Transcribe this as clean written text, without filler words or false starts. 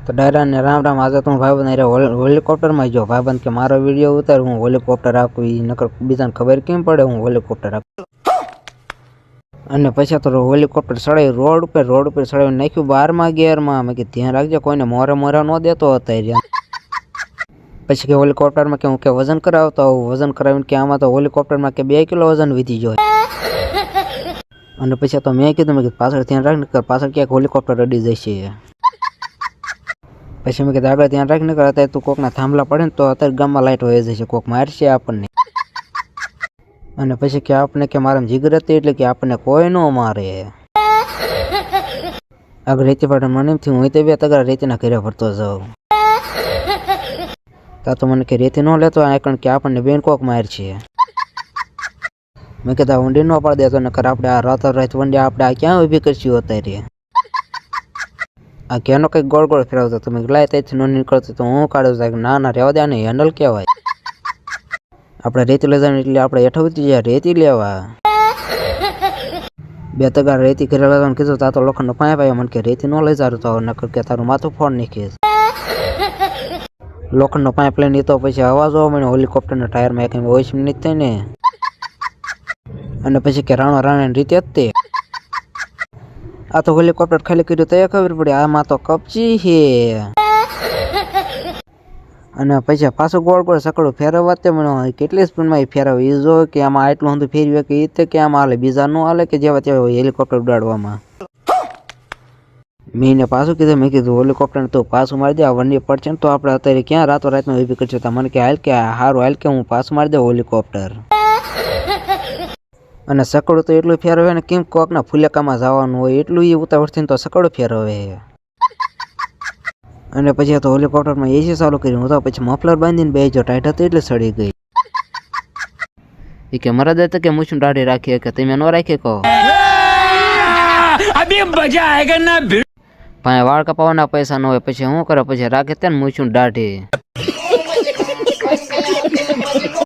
तो डायरा ने राम राम। आज तो भाई बंद हेलिकॉप्टर में जो भाई बंद के मारो वीडियो उतार हूँ हेलिकॉप्टर आपको नकर बीजा खबर केम पड़े हूँ हेलिकॉप्टर અને પછી તો હેલિકોપ્ટર ચડાવી રોડ ઉપર ચડાવી નાખ્યું 12મા ગિયરમાં। મેં કે ધ્યાન રાખજો કોઈને મોરે ન દેતો હતા। પછી કે હેલિકોપ્ટરમાં કે હું કે વજન કરાવતો વજન કરાવીને કે આમાં તો હેલિકોપ્ટરમાં કે 2 કિલો વજન વધી જાય। અને પછી તો મેં કીધું પાછળ ધ્યાન રાખને પાછળ ક્યાંક હેલિકોપ્ટર અડી જશે। પછી મેં કીધું આગળ ધ્યાન રાખને અત્યારે તું કોકના થાંભલા પડે ને તો અત્યારે ગામમાં લાઈટ વહી જશે કોક મારશે આપણને। અને પછી કે આપને કે મારા જીગર હતી એટલે કે આપણને કોઈ ન મારે। આગળ રેતી પાડે મને એમથી હું તો 2 તગડા રેતીના ઘરે ભરતો જાઉં તા તો મને કે રેતી ન લેતો કારણ કે આપણને બેન કોક મારશે। મેં કીધું વંડી ન પાડી દેતો નકર આપણે આ રાત વંડી આપણે આ ક્યાં ઊભી કરશું અત્યારે। આ કેનો કંઈક ગોળ ગોળ ફેરવતો તમે લાય ત્યાંથી ન નીકળતો તો હું કાઢું સાહેબ ના રહેવા દે ને હેન્ડલ કહેવાય। આપણે રેતી લઈ જવાની એટલે આપણે હેઠ ઉતરી જાય રેતી લેવા। 2 તગા રેતી ઘરે લેવાનું કીધું તા તો લોખંડનો પાઇપ આવ્યો મને કે રેતી ન લઈ જારું તો નકર કે તારું માથું ફોડ નાખીશ। લોખંડનો પાઇપ લઈને તો પછી અવાજ આવવા મને હેલિકોપ્ટરના ટાયરમાં એક વોઇસ નહીં થાય ને। અને પછી કે રાણાની રીતે જ તે આ તો હેલિકોપ્ટર ખાલી કર્યું તો ખબર પડી આમાં તો કપચી છે। અને પછી પાછું ગોળ ગોળ સકડું ફેરવવા તે મને કેટલી સ્પીડમાં ફેરવે એ જો કે આમાં આટલું બધું ફેરવે કે એ કે આમાં હાલે બીજા ન હાલે કે જેવા તેવા હેલિકોપ્ટર ઉડાડવામાં। મેં પાછું કીધું મેં કીધું હેલિકોપ્ટર તો પાછું મારી દે આ વંડી પડશે ને તો આપણે અત્યારે ક્યાં રાતો રાતમાં ઊભી કરશે તો મને કે હાલ કે સારું હાલ કે હું પાછું મારી દઉં હેલિકોપ્ટર। અને સકડું તો એટલું ફેરવે ને કેમ કોકના ફુલેકામાં જવાનું હોય એટલું એ ઉતાવળથી તો સકડું ફેરવે। અને પછી તો હેલિકોપ્ટરમાં એસી ચાલુ કર્યું તો પછી મફલર બાંધીને બેજો ટાઈટ હતી એટલે સડી ગઈ। એ કે મરદ તો કે મૂછું દાઢી રાખીએ કે તમે ન રાખીએ કહો અભી મજા આયેગા ના પાસે વાળ કપાવવાના પૈસા ન હોય પછી શું કરે પછી રાખે તેને મૂછું દાઢી।